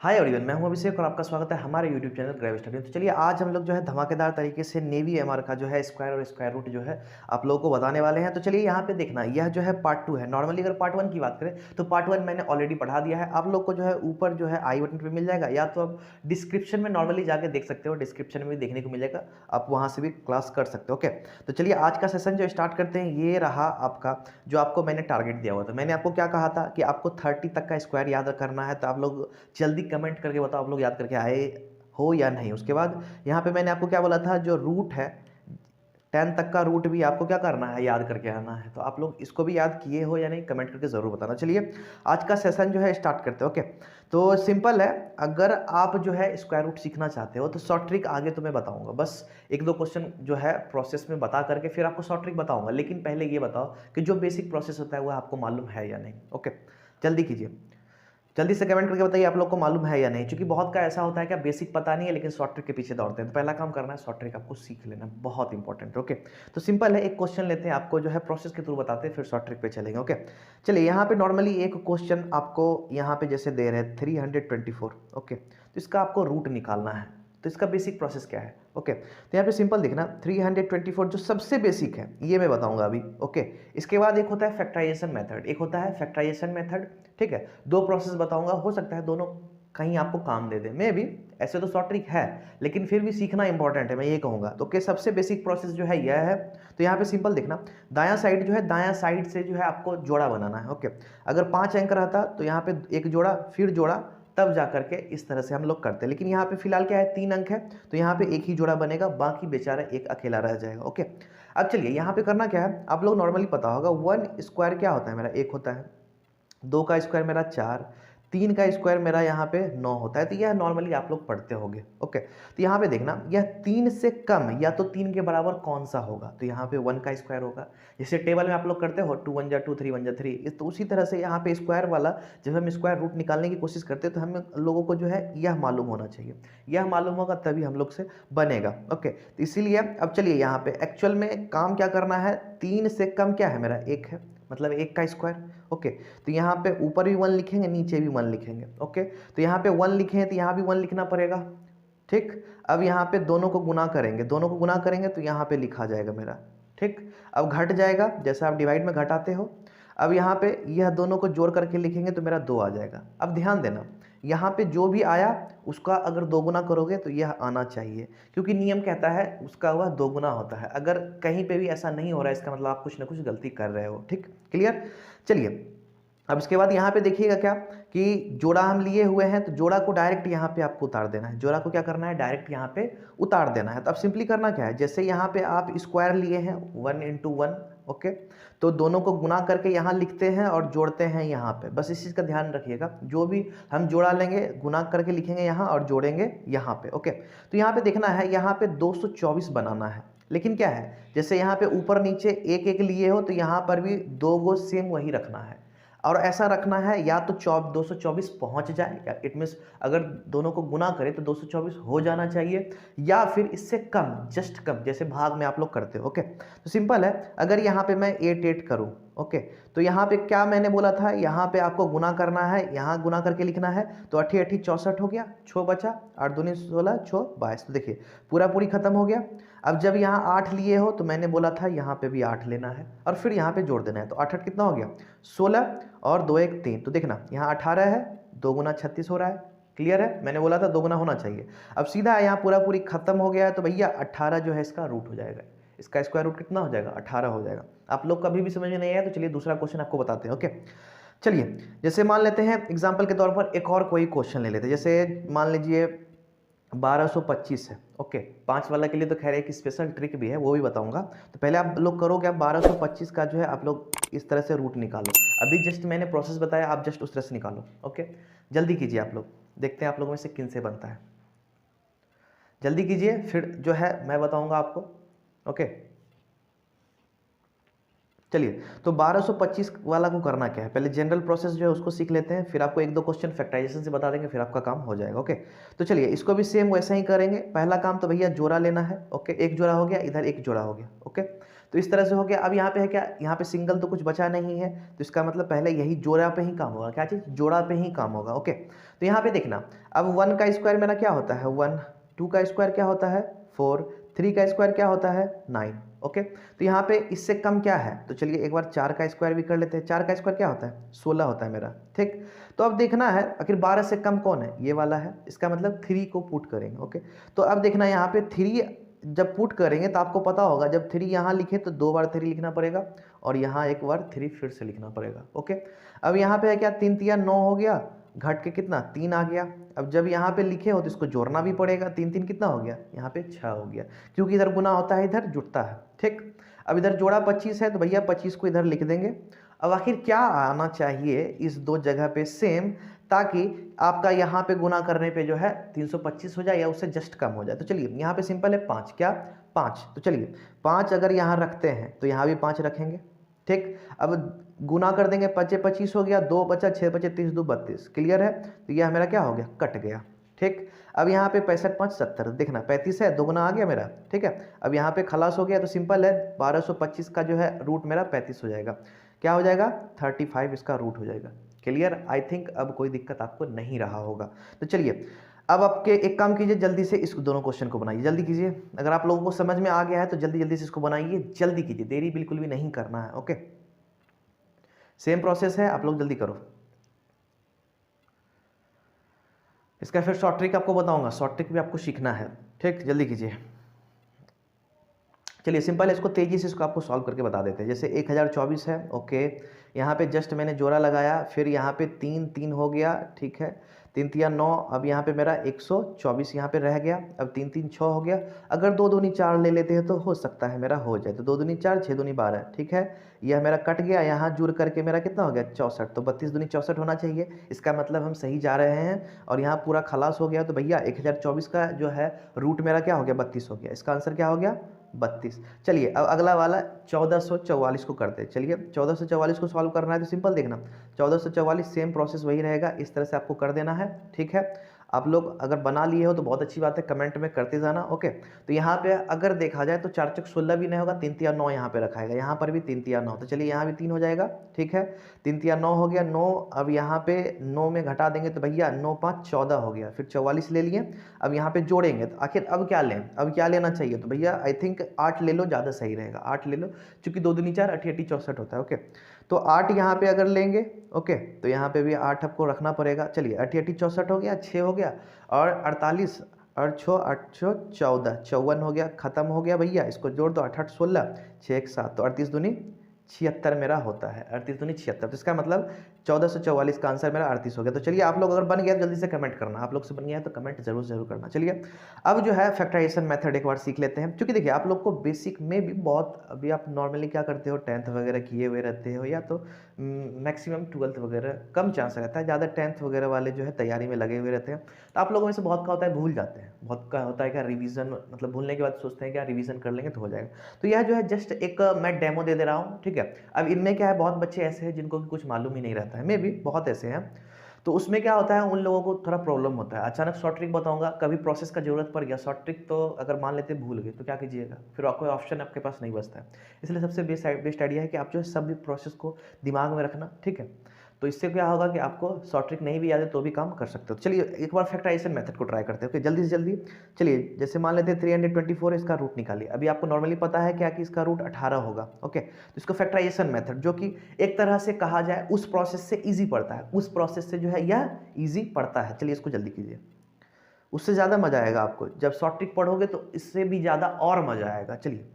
Hi everyone, मैं हूं अभिषेक और आपका स्वागत है हमारे यूट्यूब चैनल ग्रेव स्टडी। तो चलिए आज हम लोग जो है धमाकेदार तरीके से नेवी एमआर का जो है स्क्वायर और स्क्वायर रूट जो है आप लोगों को बताने वाले हैं। तो चलिए यहाँ पे देखना, यह जो है पार्ट 2 है। नॉर्मली अगर पार्ट 1 की बात करें तो पार्ट 1 मैंने ऑलरेडी पढ़ा दिया है। आप लोग को जो है ऊपर जो है आई बटन पे मिल जाएगा, या तो आप डिस्क्रिप्शन में नॉर्मली जाके देख सकते हो, डिस्क्रिप्शन में भी देखने को मिलेगा, आप वहाँ से भी क्लास कर सकते हो। ओके, तो चलिए आज का सेशन जो स्टार्ट करते हैं। ये रहा आपका जो आपको मैंने टारगेट दिया हुआ था। मैंने आपको क्या कहा था कि आपको 30 तक का स्क्वायर याद करना है। तो आप लोग जल्दी कमेंट करके बताओ आप लोग याद करके आए हो या नहीं। उसके बाद यहाँ पे मैंने आपको क्या बोला था, जो रूट है 10 तक का रूट भी आपको क्या करना है, याद करके आना है। तो आप लोग इसको भी याद किए हो या नहीं, कमेंट करके ज़रूर बताना। चलिए आज का सेशन जो है स्टार्ट करते हैं। ओके, तो सिंपल है, अगर आप जो है स्क्वायर रूट सीखना चाहते हो तो शॉर्ट ट्रिक आगे तो मैं बताऊंगा। बस एक दो क्वेश्चन जो है प्रोसेस में बता करके फिर आपको शॉर्ट ट्रिक बताऊंगा। लेकिन पहले ये बताओ कि जो बेसिक प्रोसेस होता है वह आपको मालूम है या नहीं। ओके, जल्दी कीजिए, जल्दी से कमेंट करके बताइए आप लोग को मालूम है या नहीं। क्योंकि बहुत का ऐसा होता है कि बेसिक पता नहीं है लेकिन शॉर्ट ट्रिक के पीछे दौड़ते हैं। तो पहला काम करना है, शॉर्ट ट्रिक आपको सीख लेना, बहुत इंपॉर्टेंट। ओके, तो सिंपल है, एक क्वेश्चन लेते हैं, आपको जो है प्रोसेस के थ्रू बताते हैं, फिर शॉर्ट ट्रिक पे चलेंगे। ओके, चलिए यहाँ पे नॉर्मली एक क्वेश्चन आपको यहाँ पे जैसे दे रहे हैं 324। ओके, तो इसका आपको रूट निकालना है। तो इसका बेसिक प्रोसेस क्या है? ओके, तो यहाँ पे सिंपल देखना, 324 जो सबसे बेसिक है ये मैं बताऊंगा अभी। ओके, इसके बाद एक होता है फैक्टराइजेशन मेथड, एक होता है फैक्टराइजेशन मेथड। ठीक है, दो प्रोसेस बताऊंगा, हो सकता है दोनों कहीं आपको काम दे दे, मे भी। ऐसे तो शॉर्ट ट्रिक है लेकिन फिर भी सीखना इंपॉर्टेंट है, मैं ये कहूंगा। तो ओके, सबसे बेसिक प्रोसेस जो है यह है। तो यहाँ पे सिंपल देखना, दायां साइड जो है, दायां साइड से जो है आपको जोड़ा बनाना है। ओके, अगर 5 अंक रहता तो यहाँ पे एक जोड़ा, फिर जोड़ा, तब जा करके इस तरह से हम लोग करते हैं। लेकिन यहाँ पे फिलहाल क्या है, 3 अंक है, तो यहाँ पे एक ही जोड़ा बनेगा, बाकी बेचारा एक अकेला रह जाएगा। ओके, अब चलिए यहाँ पे करना क्या है, आप लोग नॉर्मली पता होगा 1 स्क्वायर क्या होता है मेरा, 1 होता है। 2 का स्क्वायर मेरा 4, 3 का स्क्वायर मेरा यहाँ पे 9 होता है। तो यह नॉर्मली आप लोग पढ़ते होंगे। ओके, तो यहाँ पे देखना, यह 3 से कम या तो 3 के बराबर कौन सा होगा, तो यहाँ पे 1 का स्क्वायर होगा। जैसे टेबल में आप लोग करते हो 2 1 जा 2, 3 1 जा 3, तो उसी तरह से यहाँ पे स्क्वायर वाला जब हम स्क्वायर रूट निकालने की कोशिश करते हैं तो हम लोगों को जो है यह मालूम होना चाहिए। यह मालूम होगा तभी हम लोग से बनेगा। ओके, तो इसीलिए अब चलिए यहाँ पे एक्चुअल में काम क्या करना है, 3 से कम क्या है मेरा, 1 है, मतलब 1 का स्क्वायर। ओके, तो यहाँ पे ऊपर भी 1 लिखेंगे, नीचे भी 1 लिखेंगे। ओके, तो यहाँ पे 1 लिखे हैं तो यहाँ भी 1 लिखना पड़ेगा। ठीक, अब यहाँ पे दोनों को गुना करेंगे, दोनों को गुना करेंगे तो यहाँ पे लिखा जाएगा मेरा। ठीक, अब घट जाएगा, जैसे आप डिवाइड में घटाते हो। अब यहाँ पे यह दोनों को जोड़ करके लिखेंगे तो मेरा 2 आ जाएगा। अब ध्यान देना, यहाँ पे जो भी आया उसका अगर 2 गुना करोगे तो यह आना चाहिए, क्योंकि नियम कहता है उसका वह 2 गुना होता है। अगर कहीं पे भी ऐसा नहीं हो रहा है, इसका मतलब आप कुछ ना कुछ गलती कर रहे हो। ठीक, क्लियर? चलिए, अब इसके बाद यहाँ पे देखिएगा क्या कि जोड़ा हम लिए हुए हैं, तो जोड़ा को डायरेक्ट यहाँ पे आपको उतार देना है। जोड़ा को क्या करना है, डायरेक्ट यहाँ पे उतार देना है। तो अब सिंपली करना क्या है, जैसे यहाँ पे आप स्क्वायर लिए हैं 1 इंटू 1। ओके, तो दोनों को गुना करके यहाँ लिखते हैं और जोड़ते हैं यहाँ पे। बस इस चीज़ का ध्यान रखिएगा, जो भी हम जोड़ा लेंगे गुना करके लिखेंगे यहाँ और जोड़ेंगे यहाँ पे। ओके, तो यहाँ पे देखना है, यहाँ पे 224 बनाना है। लेकिन क्या है, जैसे यहाँ पे ऊपर नीचे एक एक लिए हो तो यहाँ पर भी 2 गो सेम वही रखना है। और ऐसा रखना है या तो 224 पहुंच जाए, या इट मीन्स अगर दोनों को गुना करें तो 224 हो जाना चाहिए, या फिर इससे कम, जस्ट कम, जैसे भाग में आप लोग करते हो। ओके, तो सिंपल है, अगर यहाँ पे मैं 8 करूँ, ओके, तो यहाँ पे क्या मैंने बोला था, यहाँ पे आपको गुना करना है, यहाँ गुना करके लिखना है। तो 8 8 64 हो गया, 6 बचा, 8 दूनी 16, 6 22। तो देखिए पूरा पूरी खत्म हो गया। अब जब यहाँ 8 लिए हो तो मैंने बोला था यहाँ पे भी 8 लेना है और फिर यहाँ पे जोड़ देना है। तो 8 8 कितना हो गया, 16, और 2 1 3। तो देखना यहाँ 18 है, 2 गुना 36 हो रहा है। क्लियर है, मैंने बोला था 2 गुना होना चाहिए। अब सीधा यहाँ पूरा पूरी खत्म हो गया है, तो भैया 18 जो है इसका रूट हो जाएगा। इसका स्क्वायर रूट कितना हो जाएगा, 18 हो जाएगा। आप लोग कभी भी समझ में नहीं आया तो चलिए दूसरा क्वेश्चन आपको बताते हैं। ओके, चलिए जैसे मान लेते हैं एग्जाम्पल के तौर पर एक और कोई क्वेश्चन ले लेते हैं। जैसे मान लीजिए 1225 है। ओके, 5 वाला के लिए तो खैर एक स्पेशल ट्रिक भी है, वो भी बताऊंगा। तो पहले आप लोग करोगे, आप 1225 का जो है आप लोग इस तरह से रूट निकालो। अभी जस्ट मैंने प्रोसेस बताया, आप जस्ट उस तरह से निकालो। ओके, जल्दी कीजिए आप लोग, देखते हैं आप लोगों में से किन से बनता है। जल्दी कीजिए, फिर जो है मैं बताऊंगा आपको। ओके, चलिए, तो 1225 वाला को करना क्या है, पहले जनरल प्रोसेस जो है उसको सीख लेते हैं, फिर आपको एक दो क्वेश्चन फैक्टराइजेशन से बता देंगे, फिर आपका काम हो जाएगा। ओके, तो चलिए इसको भी सेम वैसा ही करेंगे। पहला काम तो भैया जोड़ा लेना है। ओके, एक जोड़ा हो गया, इधर एक जोड़ा हो गया। ओके, तो इस तरह से हो गया। अब यहाँ पे है क्या, यहाँ पे सिंगल तो कुछ बचा नहीं है, तो इसका मतलब पहले यही जोड़ा पे ही काम होगा। क्या चीज़, जोड़ा पे ही काम होगा। ओके, तो यहाँ पे देखना, अब 1 का स्क्वायर मेरा क्या होता है 1, 2 का स्क्वायर क्या होता है 4, 3 का स्क्वायर क्या होता है 9। ओके, तो यहाँ पे इससे कम क्या है, तो चलिए एक बार 4 का स्क्वायर भी कर लेते हैं। 4 का स्क्वायर क्या होता है 16 होता है मेरा। ठीक, तो अब देखना है आखिर 12 से कम कौन है, ये वाला है, इसका मतलब 3 को पुट करेंगे। ओके, तो अब देखना यहाँ पे 3 जब पुट करेंगे तो आपको पता होगा, जब 3 यहाँ लिखे तो 2 बार 3 लिखना पड़ेगा, और यहाँ एक बार 3 फिर से लिखना पड़ेगा। ओके, अब यहाँ पे है क्या, 3 तिया 9 हो गया, घट के कितना 3 आ गया। अब जब यहाँ पे लिखे हो तो इसको जोड़ना भी पड़ेगा, 3 3 कितना हो गया, यहाँ पे 6 हो गया, क्योंकि इधर गुना होता है इधर जुटता है। ठीक, अब इधर जोड़ा 25 है तो भैया 25 को इधर लिख देंगे। अब आखिर क्या आना चाहिए इस दो जगह पे सेम, ताकि आपका यहाँ पे गुना करने पे जो है 325 हो जाए या उससे जस्ट कम हो जाए। तो चलिए यहाँ पे सिंपल है 5, क्या 5, तो चलिए 5 अगर यहाँ रखते हैं तो यहाँ भी 5 रखेंगे। ठीक, अब गुना कर देंगे, 5 25 हो गया, 2 बचा, 6 बचे 30 2 32, क्लियर है, तो यह मेरा क्या हो गया, कट गया। ठीक, अब यहाँ पे 65 5 70, देखना 35 है, 2 गुना आ गया मेरा। ठीक है, अब यहाँ पे खलास हो गया, तो सिंपल है 1225 का जो है रूट मेरा 35 हो जाएगा। क्या हो जाएगा 35 इसका रूट हो जाएगा। क्लियर, आई थिंक अब कोई दिक्कत आपको नहीं रहा होगा। तो चलिए अब आपके एक काम कीजिए, जल्दी से इस दोनों क्वेश्चन को बनाइए, जल्दी कीजिए। अगर आप लोगों को समझ में आ गया है तो जल्दी जल्दी से इसको बनाइए, जल्दी कीजिए, देरी बिल्कुल भी नहीं करना है। ओके, सेम प्रोसेस है, आप लोग जल्दी करो। इसका फिर शॉर्ट ट्रिक आपको बताऊंगा, शॉर्ट ट्रिक भी आपको सीखना है। ठीक, जल्दी कीजिए। चलिए सिंपल है, इसको तेजी से इसको आपको सॉल्व करके बता देते हैं। जैसे 1024 है। ओके, यहाँ पे जस्ट मैंने जोड़ा लगाया, फिर यहाँ पे 3 3 हो गया। ठीक है, 3 तिया 9, अब यहाँ पे मेरा 124 यहाँ पे रह गया, अब 3 3 6 हो गया। अगर 2 दूनी 4 ले लेते हैं तो हो सकता है मेरा हो जाए, तो 2 दूनी 4 6 दूनी 12। ठीक है, यह मेरा कट गया, यहाँ जुड़ करके मेरा कितना हो गया 64, तो 32 दूनी 64 होना चाहिए। इसका मतलब हम सही जा रहे हैं, और यहाँ पूरा खलास हो गया। तो भैया 1024 का जो है रूट मेरा क्या हो गया 32 हो गया, इसका आंसर क्या हो गया 32। चलिए अब अगला वाला 1444 को करते हैं। चलिए 1444 को सॉल्व करना है तो सिंपल देखना, 1444 सेम प्रोसेस वही रहेगा, इस तरह से आपको कर देना है। ठीक है, आप लोग अगर बना लिए हो तो बहुत अच्छी बात है, कमेंट में करते जाना। ओके, तो यहाँ पे अगर देखा जाए तो 4 चौक 16 भी नहीं होगा, 3 तिया 9 यहाँ पे रखाएगा, यहाँ पर भी 3 तिया 9, तो चलिए यहाँ भी 3 हो जाएगा। ठीक है, 3 तिया 9 हो गया, 9, अब यहाँ पे 9 में घटा देंगे तो भैया 9 5 14 हो गया, फिर 44 ले लिए। अब यहाँ पे जोड़ेंगे तो आखिर अब क्या लें, अब क्या लेना चाहिए, तो भैया आई थिंक 8 ले लो, ज़्यादा सही रहेगा, 8 ले लो, चूँकि 2 दूनी 4 8 8 64 होता है। ओके, तो 8 यहाँ पे अगर लेंगे, ओके, तो यहाँ पे भी 8 आपको रखना पड़ेगा। चलिए 8 8 64 हो गया, 6 हो गया, और 48 और 6 8 6 14 54 हो गया, खत्म हो गया भैया। इसको जोड़ दो, 8 8 16 6 1 7, तो 38 दूनी 76 मेरा होता है, 38 दूनी 76, तो इसका मतलब 1444 का आंसर मेरा 38 हो गया। तो चलिए आप लोग अगर बन गया तो जल्दी से कमेंट करना, आप लोग से बन गया है तो कमेंट जरूर करना। चलिए अब जो है फैक्टराइजेशन मेथड एक बार सीख लेते हैं, क्योंकि देखिए आप लोग को बेसिक में भी बहुत, अभी आप नॉर्मली क्या करते हो 10th वगैरह किए हुए रहते हो, या तो मैक्सिमम 12th वगैरह, कम चांस रहता है, ज़्यादा 10th वगैरह वाले जो है तैयारी में लगे हुए रहते हैं। तो आप लोगों में से बहुत का होता है भूल जाते हैं, बहुत का होता है क्या रिवीजन, मतलब भूलने के बाद सोचते हैं क्या रिवीजन कर लेंगे तो हो जाएगा। तो यह जो है जस्ट एक मैं डेमो दे रहा हूँ। ठीक है, अब इनमें क्या है, बहुत बच्चे ऐसे हैं जिनको कुछ मालूम ही नहीं रहता है, मे भी बहुत ऐसे हैं, तो उसमें क्या होता है उन लोगों को थोड़ा प्रॉब्लम होता है। अचानक शॉर्ट ट्रिक बताऊंगा, कभी प्रोसेस का जरूरत पड़ गया, शॉर्ट ट्रिक तो अगर मान लेते भूल गए तो क्या कीजिएगा, फिर कोई ऑप्शन आपके पास नहीं बचता है। इसलिए सबसे बेस्ट आइडिया है कि आप जो है सब प्रोसेस को दिमाग में रखना। ठीक है, तो इससे क्या होगा कि आपको शॉर्ट ट्रिक नहीं भी याद है तो भी काम कर सकते हो। चलिए एक बार फैक्टराइजेशन मेथड को ट्राई करते हैं। ओके, जल्दी से जल्दी। चलिए जैसे मान लेते हैं 324, इसका रूट निकालिए। अभी आपको नॉर्मली पता है क्या कि इसका रूट 18 होगा। ओके, तो इसको फैक्टराइजेशन मेथड, जो कि एक तरह से कहा जाए उस प्रोसेस से ईजी पड़ता है, उस प्रोसेस से जो है यह ईजी पड़ता है। चलिए इसको जल्दी कीजिए, उससे ज़्यादा मजा आएगा आपको, जब शॉर्ट ट्रिक पढ़ोगे तो इससे भी ज़्यादा और मजा आएगा। चलिए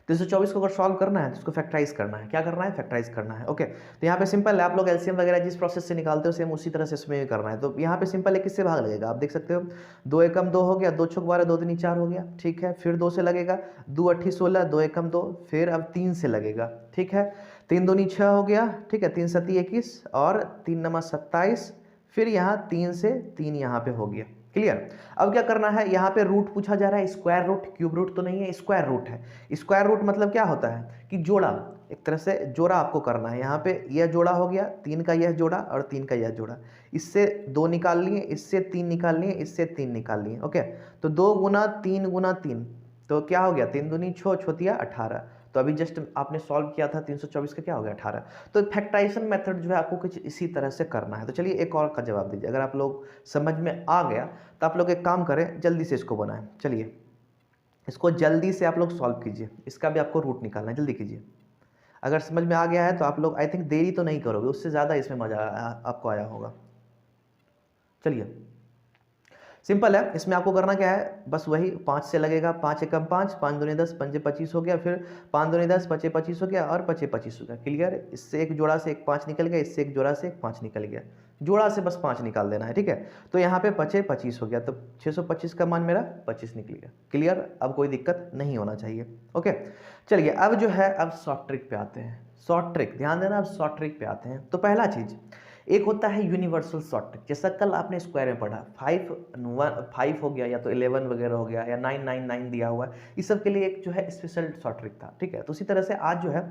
324 को अगर सॉल्व करना है तो इसको फैक्टराइज करना है, क्या करना है फैक्टराइज करना है। ओके, तो यहाँ पे सिंपल है, आप लोग एलसीएम वगैरह जिस प्रोसेस से निकालते हो सेम उसी तरह से इसमें करना है। तो यहाँ पे सिंपल है, किससे भाग लगेगा आप देख सकते हो, 2 एकम 2 हो गया, 2 छुक 12, 2 दूनी 4 हो गया। ठीक है, फिर 2 से लगेगा, 2 अट्ठी 16, 2 एकम 2, फिर अब 3 से लगेगा। ठीक है, 3 दूनी 6 हो गया। ठीक है, 3 सती 21 और 3 नमा 27, फिर यहाँ 3 से 3 यहाँ पे हो गया। क्लियर, अब क्या करना है, यहाँ पे रूट पूछा जा रहा है, स्क्वायर रूट, क्यूब रूट तो नहीं है, स्क्वायर रूट है। स्क्वायर रूट मतलब क्या होता है कि जोड़ा, एक तरह से जोड़ा आपको करना है। यहाँ पे यह जोड़ा हो गया, 3 का यह जोड़ा और 3 का यह जोड़ा, इससे 2 निकाल लिए, इससे 3 निकाल लिए, इससे 3 निकाल लिए। ओके, तो 2 गुना 3 गुना 3, तो क्या हो गया, 3 दूनी 6, छोतिया 18। तो अभी जस्ट आपने सॉल्व किया था 324 का, क्या हो गया 18। तो फैक्टराइजेशन मेथड जो है आपको कुछ इसी तरह से करना है। तो चलिए एक और का जवाब दीजिए, अगर आप लोग समझ में आ गया तो आप लोग एक काम करें, जल्दी से इसको बनाएं। चलिए इसको जल्दी से आप लोग सॉल्व कीजिए, इसका भी आपको रूट निकालना है, जल्दी कीजिए। अगर समझ में आ गया है तो आप लोग आई थिंक देरी तो नहीं करोगे, उससे ज़्यादा इसमें मज़ा आपको आया होगा। चलिए सिंपल है, इसमें आपको करना क्या है, बस वही 5 से लगेगा, 5 एकम 5, 5 दूनी 10, 5 25 हो गया, फिर 5 दूनी 10, 5 25 हो गया और 5 25 हो गया। क्लियर, इससे एक जोड़ा से एक 5 निकल गया, इससे एक जोड़ा से एक 5 निकल गया, जोड़ा से बस 5 निकाल देना है। ठीक है, तो यहाँ पे 5 25 हो गया, तो 625 का मान मेरा 25 निकल गया। क्लियर, अब कोई दिक्कत नहीं होना चाहिए। ओके, चलिए अब जो है अब शॉर्ट ट्रिक पे आते हैं। शॉर्ट ट्रिक ध्यान देना, अब शॉर्ट ट्रिक पे आते हैं। तो पहला चीज़ एक होता है यूनिवर्सल शॉर्ट ट्रिक, जैसा कल आपने स्क्वायर में पढ़ा, 5 हो गया, या तो 11 वगैरह हो गया, या 999 दिया हुआ है, इस सब के लिए एक जो है स्पेशल शॉर्ट ट्रिक था। ठीक है, तो उसी तरह से आज जो है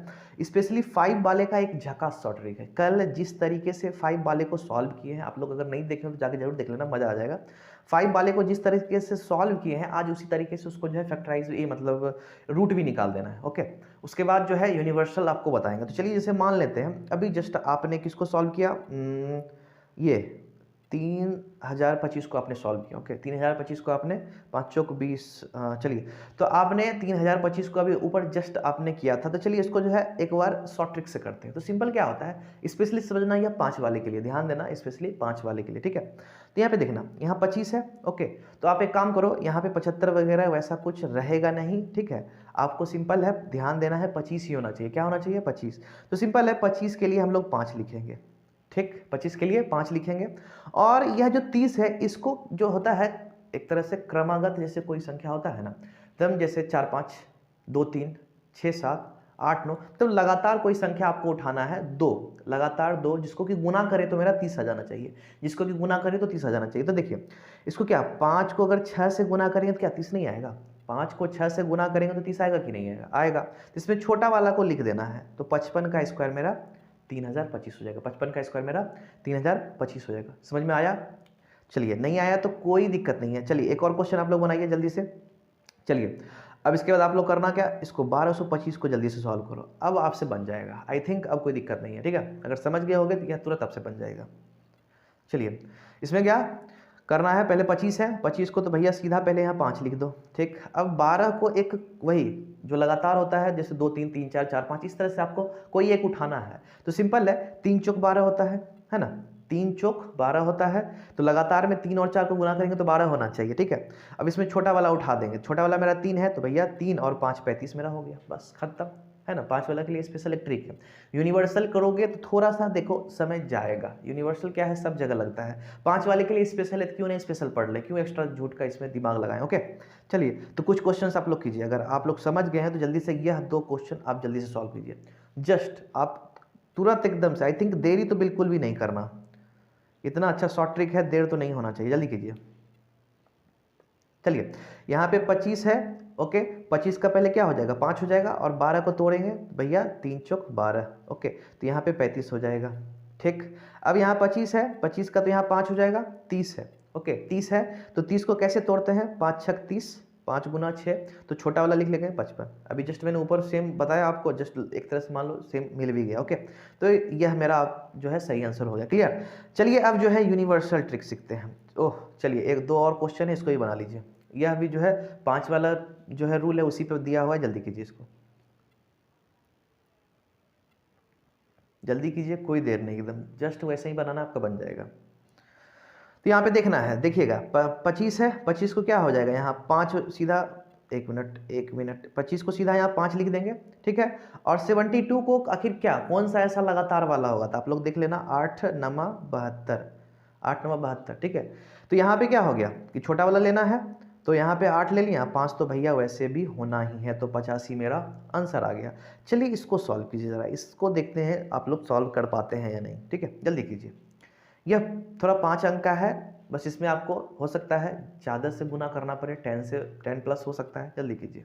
स्पेशली 5 वाले का एक झकास शॉर्ट ट्रिक है। कल जिस तरीके से 5 वाले को सॉल्व किए हैं, आप लोग अगर नहीं देखे तो जाके जरूर देख लेना, मजा आ जाएगा। 5 वाले को जिस तरीके से सॉल्व किए हैं, आज उसी तरीके से उसको जो है फैक्टराइज, ये मतलब रूट भी निकाल देना है। ओके, उसके बाद जो है यूनिवर्सल आपको बताएंगे। तो चलिए जैसे मान लेते हैं अभी जस्ट आपने किसको सॉल्व किया, ये 3025 को आपने सॉल्व किया। ओके, 3025 को आपने 5 चौक 20, चलिए तो आपने 3025 को अभी ऊपर जस्ट आपने किया था। तो चलिए इसको जो है एक बार शॉर्ट ट्रिक से करते हैं। तो सिंपल क्या होता है, स्पेशली समझना, यह 5 वाले के लिए ध्यान देना, स्पेशली 5 वाले के लिए। ठीक है, तो यहाँ पे देखना, यहाँ 25 है। ओके, तो आप एक काम करो, यहाँ पे 75 वगैरह वैसा कुछ रहेगा नहीं। ठीक है, आपको सिंपल है ध्यान देना है, 25 ही होना चाहिए। क्या होना चाहिए, 25। तो सिंपल है, 25 के लिए हम लोग 5 लिखेंगे। ठीक, 25 के लिए 5 लिखेंगे। और यह जो 30 है, इसको जो होता है एक तरह से क्रमागत, जैसे कोई संख्या होता है ना, तो जैसे 4 5 2 3 6 7 8 9, तो लगातार कोई संख्या आपको उठाना है, 2 लगातार 2, जिसको कि गुना करे तो मेरा 30 आ जाना चाहिए, जिसको कि गुना करे तो 30 आ जाना चाहिए। तो देखिए इसको क्या, 5 को अगर 6 से गुना करेंगे तो क्या 30 नहीं आएगा, 5 को 6 से गुना करेंगे तो 30 आएगा कि नहीं आएगा, आएगा। तो इसमें छोटा वाला को लिख देना है, तो 55 का स्क्वायर मेरा 3025 हो जाएगा। 55 का स्क्वायर मेरा 3025 हो जाएगा। समझ में आया? चलिए, नहीं आया तो कोई दिक्कत नहीं है। चलिए एक और क्वेश्चन आप लोग बनाइए जल्दी से। चलिए अब इसके बाद आप लोग करना क्या, इसको 1225 को जल्दी से सॉल्व करो, अब आपसे बन जाएगा। आई थिंक अब कोई दिक्कत नहीं है। ठीक है, अगर समझ गए होगे तो यह तुरंत आपसे बन जाएगा। चलिए इसमें क्या करना है, पहले 25 है, 25 को तो भैया सीधा पहले यहाँ 5 लिख दो। ठीक, अब 12 को एक वही जो लगातार होता है, जैसे 2 3 3 4 4 5, इस तरह से आपको कोई एक उठाना है। तो सिंपल है, 3 चौक 12 होता है ना, 3 चौक 12 होता है, तो लगातार में 3 और 4 को गुना करेंगे तो 12 होना चाहिए। ठीक है, अब इसमें छोटा वाला उठा देंगे, छोटा वाला मेरा 3 है, तो भैया 3 और 5 35 मेरा हो गया, बस खत्म, है ना। 5 वाला के लिए स्पेशल एक ट्रिक है। यूनिवर्सल करोगे तो थोड़ा सा देखो समय जाएगा, यूनिवर्सल क्या है सब जगह लगता है, 5 वाले के लिए स्पेशल है, क्यों नहीं स्पेशल पढ़ ले, क्यों एक्स्ट्रा झूठ का इसमें दिमाग लगाएं। ओके, चलिए तो कुछ क्वेश्चंस आप लोग कीजिए, अगर आप लोग समझ गए हैं तो जल्दी से यह 2 क्वेश्चन आप जल्दी से सॉल्व कीजिए, जस्ट आप तुरंत एकदम से। आई थिंक देरी तो बिल्कुल भी नहीं करना, इतना अच्छा शॉर्ट ट्रिक है, देर तो नहीं होना चाहिए, जल्दी कीजिए। चलिए यहाँ पे 25 है। ओके, 25 का पहले क्या हो जाएगा, 5 हो जाएगा, और 12 को तोड़ेंगे भैया 3 चौक 12। ओके, तो यहाँ पे 35 हो जाएगा। ठीक, अब यहाँ 25 है, 25 का तो यहाँ 5 हो जाएगा, 30 है। ओके, 30 है, तो 30 को कैसे तोड़ते हैं, 5 छक 30, 5 गुना 6, तो छोटा वाला लिख लेंगे 55। अभी जस्ट मैंने ऊपर सेम बताया आपको, जस्ट एक तरह से मान लो सेम मिल भी गया। ओके, तो यह मेरा जो है सही आंसर हो गया। क्लियर, चलिए अब जो है यूनिवर्सल ट्रिक सीखते हैं। ओह चलिए, एक 2 और क्वेश्चन है, इसको ही बना लीजिए। यह भी जो है 5 वाला जो है रूल है उसी पे दिया हुआ है, जल्दी कीजिए इसको, जल्दी कीजिए, कोई देर नहीं, एकदम जस्ट वैसे ही बनाना, आपका बन जाएगा। तो यहाँ पे देखना है, देखिएगा 25 है, 25 को क्या हो जाएगा, यहाँ 5 सीधा, एक मिनट 25 को सीधा यहाँ 5 लिख देंगे। ठीक है, और 72 को आखिर क्या, कौन सा ऐसा लगातार वाला होगा, तो आप लोग देख लेना, 8 9 72, 8 9 72। ठीक है, तो यहाँ पे क्या हो गया कि छोटा वाला लेना है, तो यहाँ पे 8 ले लिया, 5 तो भैया वैसे भी होना ही है, तो 85 मेरा आंसर आ गया। चलिए इसको सॉल्व कीजिए ज़रा, इसको देखते हैं आप लोग सॉल्व कर पाते हैं या नहीं। ठीक है, जल्दी कीजिए। यह थोड़ा 5 अंक का है, बस इसमें आपको हो सकता है ज़्यादा से गुना करना पड़े, 10 प्लस हो सकता है, जल्दी कीजिए।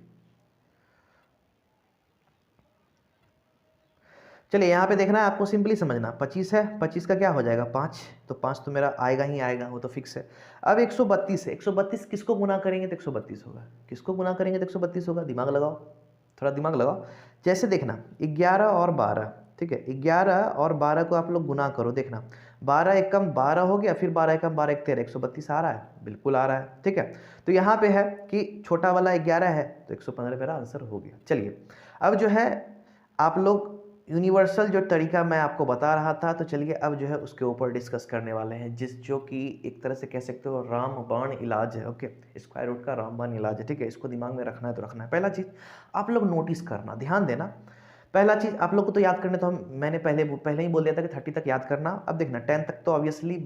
चलिए यहाँ पे देखना है आपको, सिंपली समझना, 25 है, 25 का क्या हो जाएगा 5, तो 5 तो मेरा आएगा ही आएगा, वो तो फिक्स है। अब 132 है, 132 किसको गुना करेंगे तो 132 होगा, किसको गुना करेंगे तो 132 होगा, दिमाग लगाओ, थोड़ा दिमाग लगाओ। जैसे देखना 11 और 12, ठीक है, 11 और 12 को आप लोग गुना करो, देखना 12 एकम 12 हो गया, फिर 12 एकम 12 एक 13, 132 आ रहा है, बिल्कुल आ रहा है, ठीक है। तो यहाँ पे है कि छोटा वाला 11 है तो 115 मेरा आंसर हो गया। चलिए अब जो है आप लोग यूनिवर्सल जो तरीका मैं आपको बता रहा था, तो चलिए अब जो है उसके ऊपर डिस्कस करने वाले हैं, जो कि एक तरह से कह सकते हो रामबाण इलाज है। ओके, स्क्वायर रूट का रामबाण इलाज है, ठीक है, इसको दिमाग में रखना है तो रखना है। पहला चीज़ आप लोग नोटिस करना, ध्यान देना, पहला चीज़ आप लोग को तो याद करने, तो मैंने पहले ही बोल दिया था कि 30 तक याद करना। अब देखना 10 तक तो ऑब्वियसली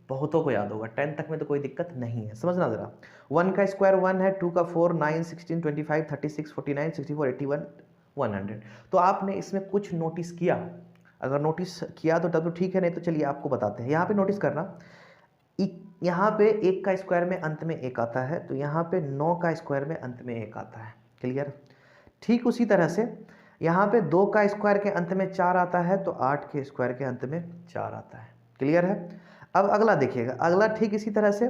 बहुतों को याद होगा, 10 तक में तो कोई दिक्कत नहीं है, समझना ज़रा। 1 का स्क्वायर 1 है, 2 का 4, 9, 16, 25, 36, 49, 64, 81, 100। तो आपने इसमें कुछ नोटिस किया? अगर नोटिस किया तो तब तो ठीक है, नहीं तो चलिए आपको बताते हैं। यहाँ पे नोटिस करना, यहाँ पे 1 का स्क्वायर में अंत में 1 आता है, तो यहाँ पे 9 का स्क्वायर में अंत में 1 आता है, क्लियर। ठीक उसी तरह से यहाँ पे 2 का स्क्वायर के अंत में 4 आता है, तो 8 के स्क्वायर के अंत में 4 आता है, क्लियर है। अब अगला देखिएगा, अगला ठीक इसी तरह से,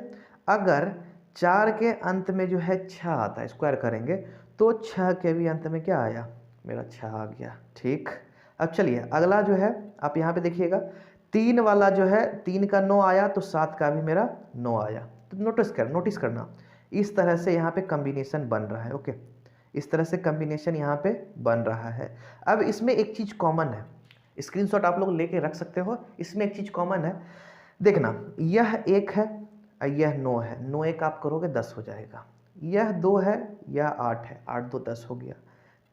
अगर 4 के अंत में जो है 6 आता है, स्क्वायर करेंगे तो 6 के भी अंत में क्या आया, मेरा 6 आ गया, ठीक। अब चलिए अगला जो है आप यहाँ पे देखिएगा, 3 वाला जो है 3 का 9 आया, तो 7 का भी मेरा 9 आया। तो नोटिस करना, इस तरह से यहाँ पे कॉम्बिनेशन बन रहा है। ओके, इस तरह से कॉम्बिनेशन यहाँ पे बन रहा है। अब इसमें एक चीज़ कॉमन है, स्क्रीनशॉट आप लोग लेके रख सकते हो, इसमें एक चीज़ कॉमन है, देखना यह 1 है और यह 9 है, 9 1 आप करोगे 10 हो जाएगा, यह 2 है, यह 8 है, 8 2 10 हो गया,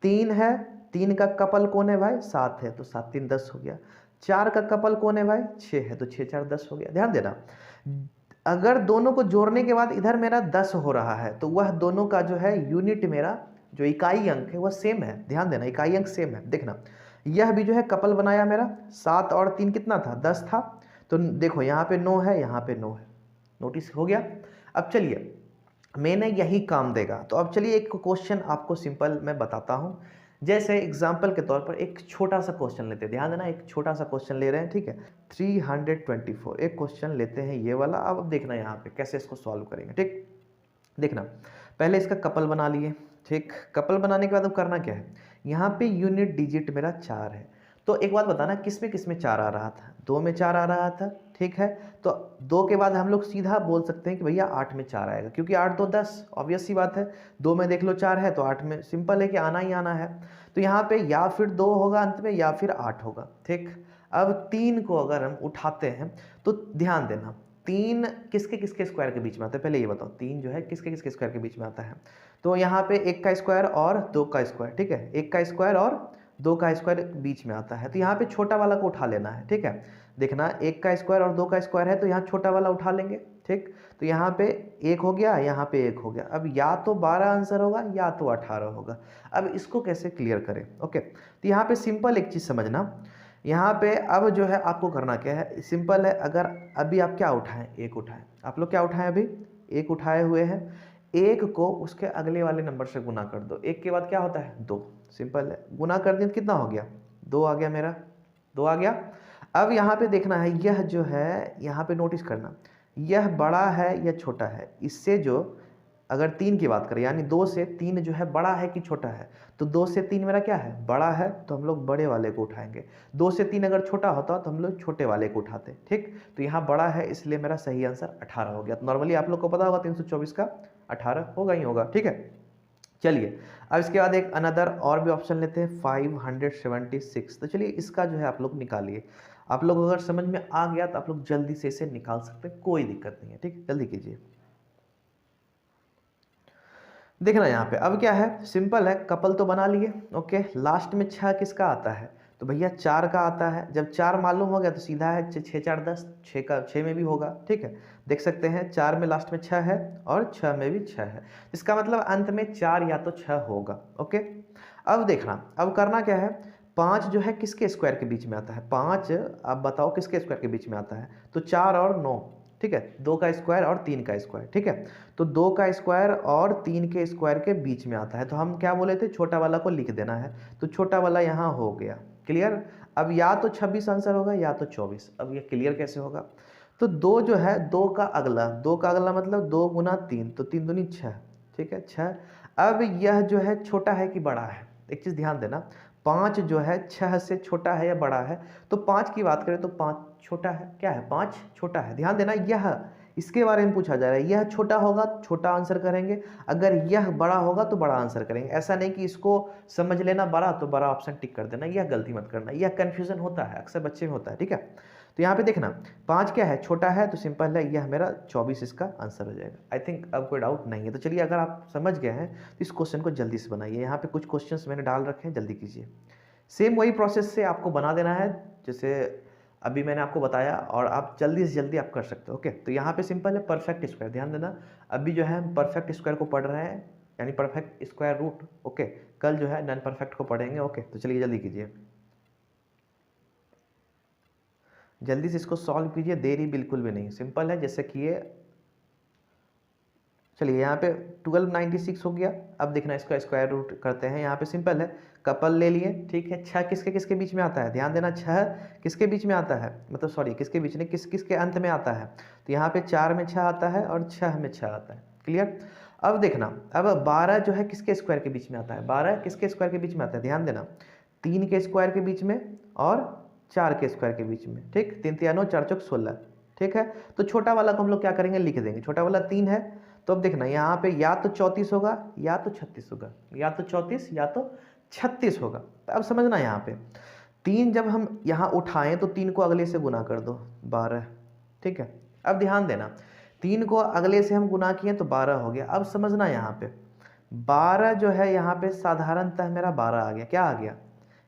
3 है, 3 का कपल कौन है भाई 7 है, तो 7 3 10 हो गया, 4 का कपल कौन है भाई 6 है, तो 6 4 10 हो गया। ध्यान देना, अगर दोनों को जोड़ने के बाद इधर मेरा 10 हो रहा है, तो वह दोनों का जो है यूनिट, मेरा जो इकाई अंक है वह सेम है। ध्यान देना, इकाई अंक सेम है। देखना यह भी जो है कपल बनाया मेरा, 7 और 3 कितना था 10 था, तो देखो यहाँ पे 9 है, यहाँ पे 9 है, नोटिस हो गया। अब चलिए मैंने यही काम देगा, तो अब चलिए एक क्वेश्चन आपको सिंपल मैं बताता हूँ। जैसे एग्जाम्पल के तौर पर एक छोटा सा क्वेश्चन लेते हैं, ध्यान देना, एक छोटा सा क्वेश्चन ले रहे हैं, ठीक है, 324 एक क्वेश्चन लेते हैं ये वाला। अब देखना यहाँ पे कैसे इसको सॉल्व करेंगे, ठीक। देखना पहले इसका कपल बना लिए, ठीक, कपल बनाने के बाद अब करना क्या है, यहाँ पे यूनिट डिजिट मेरा 4 है, तो एक बात बताना किस में 4 आ रहा था, 2 में 4 आ रहा था, ठीक है। तो 2 के बाद हम लोग सीधा बोल सकते हैं कि भैया 8 में 4 आएगा, क्योंकि 8 2 10, ऑब्वियस सी बात है, 2 में देख लो 4 है तो 8 में सिंपल है कि आना ही आना है। तो यहाँ पे या फिर 2 होगा अंत में या फिर 8 होगा, ठीक। अब 3 को अगर हम उठाते हैं तो ध्यान देना, 3 किसके स्क्वायर के बीच में आता है, पहले ये बताओ, 3 जो है किसके स्क्वायर के बीच में आता है, तो यहाँ पे 1 का स्क्वायर और 2 का स्क्वायर, ठीक है, 1 का स्क्वायर और 2 का स्क्वायर बीच में आता है, तो यहाँ पे छोटा वाला को उठा लेना है, ठीक है। देखना 1 का स्क्वायर और 2 का स्क्वायर है, तो यहाँ छोटा वाला उठा लेंगे, ठीक। तो यहाँ पे 1 हो गया, यहाँ पे 1 हो गया, अब या तो 12 आंसर होगा या तो 18 होगा। अब इसको कैसे क्लियर करें, ओके, तो यहाँ पे सिंपल एक चीज़ समझना, यहाँ पे अब जो है आपको करना क्या है, सिंपल है, अगर अभी आप क्या उठाएं, 1 उठाएं, आप लोग क्या उठाएं, अभी 1 उठाए हुए हैं, 1 को उसके अगले वाले नंबर से गुना कर दो, 1 के बाद क्या होता है 2, सिंपल है, गुना कर दिया तो कितना हो गया 2 आ गया, मेरा 2 आ गया। अब यहाँ पे देखना है, यह जो है यहाँ पे नोटिस करना, यह बड़ा है या छोटा है, इससे जो अगर 3 की बात करें, यानी 2 से 3 जो है बड़ा है कि छोटा है, तो 2 से 3 मेरा क्या है बड़ा है, तो हम लोग बड़े वाले को उठाएंगे। 2 से 3 अगर छोटा होता तो हम लोग छोटे वाले को उठाते, ठीक। तो यहाँ बड़ा है इसलिए मेरा सही आंसर 18 हो गया। तो नॉर्मली आप लोग को पता होगा 324 का 18 होगा ही होगा, ठीक है। चलिए अब इसके बाद एक अनदर और भी ऑप्शन लेते हैं, 576। तो चलिए इसका जो है आप लोग निकालिए, आप लोग अगर समझ में आ गया तो आप लोग जल्दी से इसे निकाल सकते हैं, कोई दिक्कत नहीं है, ठीक, जल्दी कीजिए। देखना यहाँ पे अब क्या है, सिंपल है, कपल तो बना लिए, ओके। लास्ट में 6 किसका आता है, तो भैया 4 का आता है, जब 4 मालूम हो गया तो सीधा है 6 4 10, 6 का 6 में भी होगा, ठीक है। देख सकते हैं 4 में लास्ट में 6 है और 6 में भी 6 है, इसका मतलब अंत में 4 या तो 6 होगा, ओके। अब देखना, अब करना क्या है, 5 जो है किसके स्क्वायर के बीच में आता है, 5 अब बताओ किसके स्क्वायर के बीच में आता है, तो 4 और 9, ठीक है, 2 का स्क्वायर और 3 का स्क्वायर, ठीक है। तो 2 का स्क्वायर और 3 के स्क्वायर के बीच में आता है, तो हम क्या बोले थे, छोटा वाला को लिख देना है, तो छोटा वाला यहाँ हो गया, क्लियर। अब या तो 26 आंसर होगा या तो 24। अब ये क्लियर कैसे होगा? तो 2 जो है, 2 का अगला, 2 का अगला मतलब 2 गुना 3, तो 3 दूनी 6, ठीक है 6। अब यह जो है छोटा है कि बड़ा है? एक चीज़ ध्यान देना, 5 जो है 6 से छोटा है या बड़ा है? तो 5 की बात करें तो 5 छोटा है। क्या है? 5 छोटा है। ध्यान देना, यह इसके बारे में पूछा जा रहा है। यह छोटा होगा छोटा आंसर करेंगे, अगर यह बड़ा होगा तो बड़ा आंसर करेंगे। ऐसा नहीं कि इसको समझ लेना बड़ा तो बड़ा ऑप्शन टिक कर देना, यह गलती मत करना। यह कन्फ्यूजन होता है, अक्सर बच्चे में होता है, ठीक है। तो यहाँ पे देखना 5 क्या है? छोटा है, तो सिंपल है, यह मेरा 24 इसका आंसर हो जाएगा। आई थिंक अब कोई डाउट नहीं है। तो चलिए, अगर आप समझ गए हैं तो इस क्वेश्चन को जल्दी से बनाइए। यहाँ पे कुछ क्वेश्चंस मैंने डाल रखे हैं, जल्दी कीजिए। सेम वही प्रोसेस से आपको बना देना है जैसे अभी मैंने आपको बताया, और आप जल्दी से जल्दी आप कर सकते हो। ओके, तो यहाँ पे सिंपल है परफेक्ट स्क्वायर। ध्यान देना, अभी जो है हम परफेक्ट स्क्वायर को पढ़ रहे हैं, यानी परफेक्ट स्क्वायर रूट। ओके, कल जो है नॉन परफेक्ट को पढ़ेंगे। ओके, तो चलिए जल्दी कीजिए, जल्दी से इसको सॉल्व कीजिए, देरी बिल्कुल भी नहीं, सिंपल है जैसे किए। चलिए यहाँ पे 1296 हो गया। अब देखना इसका स्क्वायर रूट करते हैं। यहाँ पे सिंपल है, कपल ले लिए, ठीक है। 6 किसके किसके बीच में आता है? ध्यान देना, 6 किसके बीच में आता है, मतलब सॉरी किसके बीच नहीं, किसके अंत में आता है? तो यहाँ पे 4 में 6 आता है और 6 में 6 आता है। क्लियर। अब देखना, अब 12 जो है किसके स्क्वायर के बीच में आता है? 12 किसके स्क्वायर के बीच में आता है? ध्यान देना, 3 के स्क्वायर के बीच में और 4 के स्क्वायर के बीच में, ठीक। 3 3 9 4 चौक 16, ठीक है। तो छोटा वाला को हम लोग क्या करेंगे, लिख देंगे। छोटा वाला 3 है, तो अब देखना यहाँ पे या तो 34 होगा या तो 36 होगा, या तो 34 या तो 36 होगा। तो अब समझना, यहाँ पे 3 जब हम यहाँ उठाएं तो 3 को अगले से गुना कर दो, 12, ठीक है। अब ध्यान देना, 3 को अगले से हम गुना किए तो 12 हो गया। अब समझना, यहाँ पे 12 जो है, यहाँ पे साधारणतः मेरा 12 आ गया। क्या आ गया?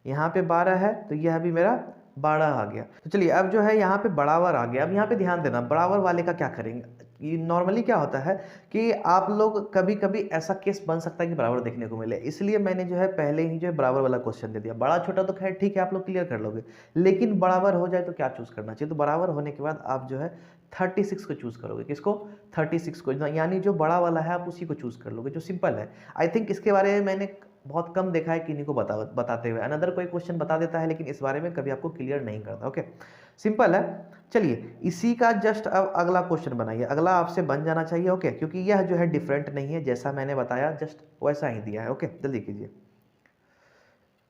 यहाँ पे 12 है तो यह भी मेरा 12 आ गया। तो चलिए, अब जो है यहाँ पे बराबर आ गया। अब यहाँ पे ध्यान देना, बराबर वाले का क्या करेंगे? ये नॉर्मली क्या होता है कि आप लोग कभी कभी ऐसा केस बन सकता है कि बराबर देखने को मिले, इसलिए मैंने जो है पहले ही जो है बराबर वाला क्वेश्चन दे दिया। बड़ा छोटा तो खैर ठीक है, आप लोग क्लियर कर लोगे, लेकिन बराबर हो जाए तो क्या चूज करना चाहिए? तो बराबर होने के बाद आप जो है 36 को चूज करोगे। किसको? 36 को, यानी जो बड़ा वाला है आप उसी को चूज कर लोगे, जो सिंपल है। आई थिंक इसके बारे में मैंने बहुत कम देखा है किन्हीं को बताते हुए। अनदर कोई क्वेश्चन बता देता है, लेकिन इस बारे में कभी आपको क्लियर नहीं करता। ओके, सिंपल है। चलिए, इसी का जस्ट अब अगला क्वेश्चन बनाइए। अगला आपसे बन जाना चाहिए। ओके, क्योंकि यह जो है डिफरेंट नहीं है, जैसा मैंने बताया जस्ट वैसा ही दिया है। ओके, जल्दी कीजिए,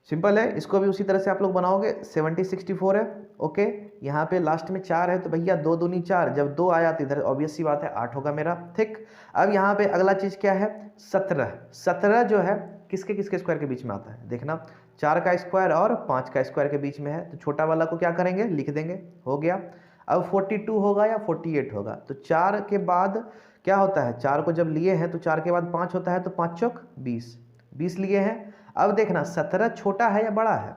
सिंपल है। इसको भी उसी तरह से आप लोग बनाओगे। 70 64 है। ओके, यहाँ पे लास्ट में 4 है, तो भैया 2 दूनी 4, जब 2 आया तो इधर ऑब्वियस सी बात है 8 होगा मेरा, ठीक। अब यहाँ पे अगला चीज क्या है? 17। 17 जो है किसके किसके स्क्वायर के बीच में आता है? देखना, 4 का स्क्वायर और 5 का स्क्वायर के बीच में है, तो छोटा वाला को क्या करेंगे, लिख देंगे, हो गया। अब 42 होगा या 48 होगा? तो 4 के बाद क्या होता है, 4 को जब लिए हैं तो 4 के बाद 5 होता है, तो 5 चौक 20, 20 लिए हैं। अब देखना, 17 छोटा है या बड़ा है?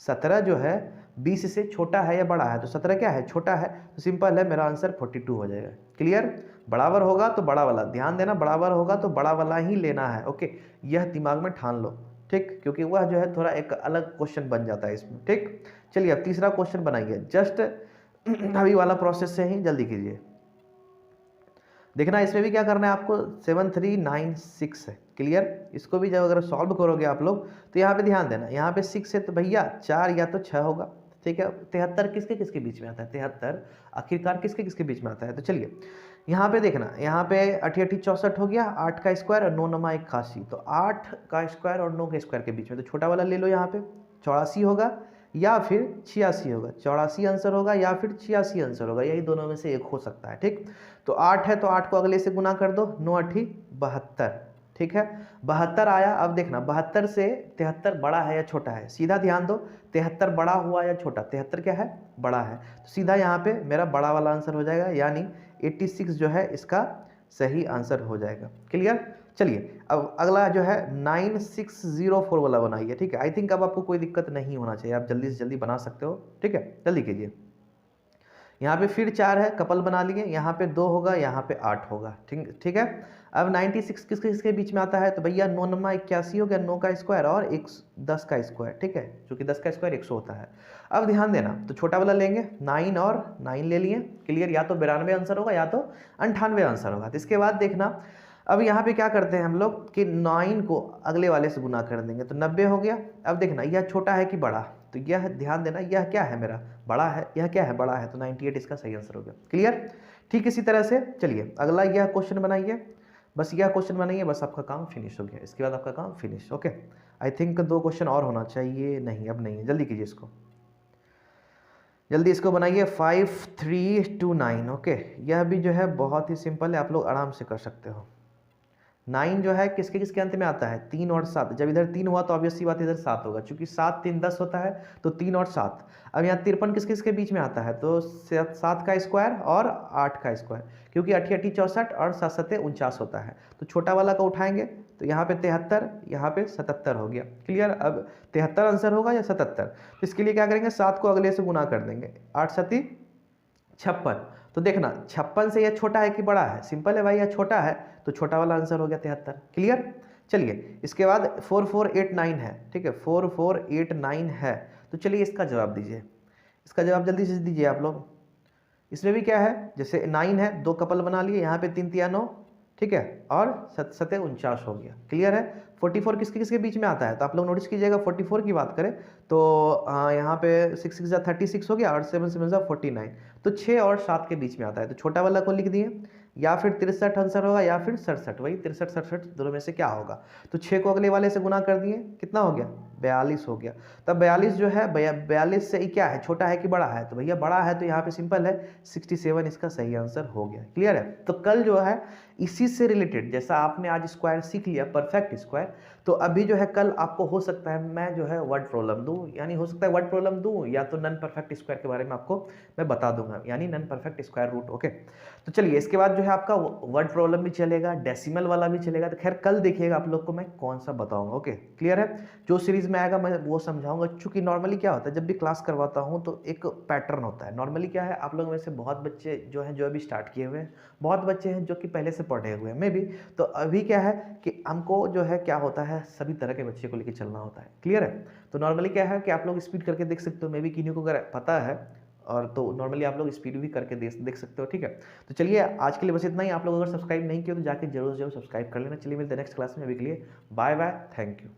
17 जो है 20 से छोटा है या बड़ा है? तो 17 क्या है, छोटा है, तो सिंपल है, मेरा आंसर 42 हो जाएगा। क्लियर। बराबर होगा तो बड़ा वाला, ध्यान देना, बराबर होगा तो बड़ा वाला ही लेना है। ओके, यह दिमाग में ठान लो, ठीक, क्योंकि वह जो है थोड़ा एक अलग क्वेश्चन बन जाता है इसमें, ठीक। चलिए, अब तीसरा क्वेश्चन बनाइए, जस्ट अभी वाला प्रोसेस से ही, जल्दी कीजिए। देखना, इसमें भी क्या करना है आपको, 7396 है। क्लियर। इसको भी जब अगर सॉल्व करोगे आप लोग तो यहाँ पे ध्यान देना, यहाँ पे 6 है तो भैया 4 या तो 6 होगा, ठीक है। 73 किसके किसके बीच में आता है? 73 आखिरकार किसके किसके बीच में आता है? तो चलिए, यहाँ पे देखना, यहाँ पे 8 8 64 हो गया, 8 का स्क्वायर और 9 9 81, तो 8 का स्क्वायर और 9 के स्क्वायर के बीच में, तो छोटा वाला ले लो। यहाँ पे 84 होगा या फिर 86 होगा, 84 आंसर होगा या फिर 86 आंसर होगा, यही दोनों में से एक हो सकता है, ठीक। तो 8 है तो 8 को अगले से गुना कर दो, 9 8 72, ठीक है, 72 आया। अब देखना, 72 से 73 बड़ा है या छोटा है? सीधा ध्यान दो, 73 बड़ा हुआ या छोटा? 73 क्या है, बड़ा है, तो सीधा यहाँ पे मेरा बड़ा वाला आंसर हो जाएगा, यानी 86 जो है इसका सही आंसर हो जाएगा। क्लियर। चलिए, अब अगला जो है 9604 वाला बनाइए, ठीक है। आई थिंक अब आपको कोई दिक्कत नहीं होना चाहिए, आप जल्दी से जल्दी बना सकते हो, ठीक है, जल्दी कीजिए। यहाँ पे फिर 4 है, कपल बना लिए, यहाँ पे 2 होगा, यहाँ पे 8 होगा, ठीक है। अब 96 किसके किसके बीच में आता है? तो भैया 9 9 81 हो गया, 9 का स्क्वायर और 10 का स्क्वायर, ठीक है, क्योंकि 10 का स्क्वायर 100 होता है। अब ध्यान देना, तो छोटा वाला लेंगे, 9 और 9 ले लिए। क्लियर। या तो 92 आंसर होगा या तो 98 आंसर होगा। तो इसके बाद देखना, अब यहाँ पे क्या करते हैं हम लोग कि 9 को अगले वाले से गुना कर देंगे, तो 90 हो गया। अब देखना, यह छोटा है कि बड़ा? तो यह ध्यान देना, यह क्या है मेरा बड़ा है, यह क्या है बड़ा है, तो 98 इसका सही आंसर हो गया। क्लियर। ठीक इसी तरह से चलिए अगला यह क्वेश्चन बनाइए, बस यह क्वेश्चन बनाइए, बस आपका काम फिनिश हो गया, इसके बाद आपका काम finish. Okay, I think 2 question और होना चाहिए, नहीं अब नहीं है, जल्दी कीजिए इसको, जल्दी इसको बनाइए। 5 3 2 9। ओके, यह भी जो है बहुत ही सिंपल है, आप लोग आराम से कर सकते हो। 9 जो है किसके किसके अंत में आता है, 3 और 7। जब इधर 3 हुआ तो ऑब्वियस सी बात इधर 7 होगा, क्योंकि 7 3 10 होता है, तो 3 और 7। अब यहाँ 53 किसके किसके बीच में आता है, तो 7 का स्क्वायर और 8 का स्क्वायर, क्योंकि 8 8 64 और 7 7 49 होता है, तो छोटा वाला का उठाएंगे तो यहाँ पे 73, यहाँ पे 77 हो गया। क्लियर। अब 73 आंसर होगा या 77, तो इसके लिए क्या करेंगे, 7 को अगले से गुना कर देंगे, 8 7 56। तो देखना 56 से यह छोटा है कि बड़ा है, सिंपल है भाई, यह छोटा है तो छोटा वाला आंसर हो गया 73। क्लियर। चलिए इसके बाद 4489 है, ठीक है, 4489 है, तो चलिए इसका जवाब दीजिए, इसका जवाब जल्दी से दीजिए आप लोग। इसमें भी क्या है, जैसे 9 है, 2 कपल बना लिए, यहाँ पे 3 3 9, ठीक है, और 7 7 49 हो गया। क्लियर है। 44 किसके किसके बीच में आता है, तो आप लोग नोटिस कीजिएगा, 44 की बात करें तो यहाँ पे 6 6 36 हो गया, और 7 7 49, तो 6 और 7 के बीच में आता है, तो छोटा वाला को लिख दिए, या फिर 63 आंसर होगा या फिर 67, वही 63 67 दोनों में से क्या होगा, तो 6 को अगले वाले से गुना कर दिए, कितना हो गया, 42 हो गया। तब 42 जो है, 42 से क्या है, छोटा है कि बड़ा है, तो भैया बड़ा है, तो यहाँ पे सिंपल है 67 इसका सही आंसर हो गया। क्लियर है। तो कल जो है इसी से रिलेटेड, जैसा आपने आज स्क्वायर सीख लिया, परफेक्ट स्क्वायर, तो अभी जो है कल आपको हो सकता है मैं जो है वर्ड प्रॉब्लम दूं, यानी हो सकता है वर्ड प्रॉब्लम दूं, या तो नॉन परफेक्ट स्क्वायर के बारे में आपको मैं बता दूंगा, यानी non perfect square root. Okay, तो चलिए इसके बाद जो है आपका वर्ड प्रॉब्लम भी चलेगा, डेसिमल वाला भी चलेगा, तो खैर कल देखिएगा आप लोग को मैं कौन सा बताऊंगा। ओके, क्लियर है। जो सीरीज में आएगा मैं वो समझाऊंगा, चूंकि नॉर्मली क्या होता है, जब भी क्लास करवाता हूँ तो एक पैटर्न होता है। नॉर्मली क्या है, आप लोगों में से बहुत बच्चे जो हैं जो अभी स्टार्ट किए हुए हैं, बहुत बच्चे हैं जो कि पहले से पढ़े हुए हैं, मे भी, तो अभी क्या है कि हमको जो है क्या होता है, सभी तरह के बच्चे को लेकर चलना होता है। क्लियर है। तो नॉर्मली क्या है कि आप लोग स्पीड करके देख सकते हो, मे भी किन्हीं को अगर पता है, और तो नॉर्मली आप लोग स्पीड भी करके देख सकते हो। ठीक है, तो चलिए आज के लिए बस इतना ही। आप लोग अगर सब्सक्राइब नहीं किया तो जाके जरूर सब्सक्राइब कर लेना। चलिए मिलते हैं नेक्स्ट क्लास में, अभी के लिए बाय बाय, थैंक यू।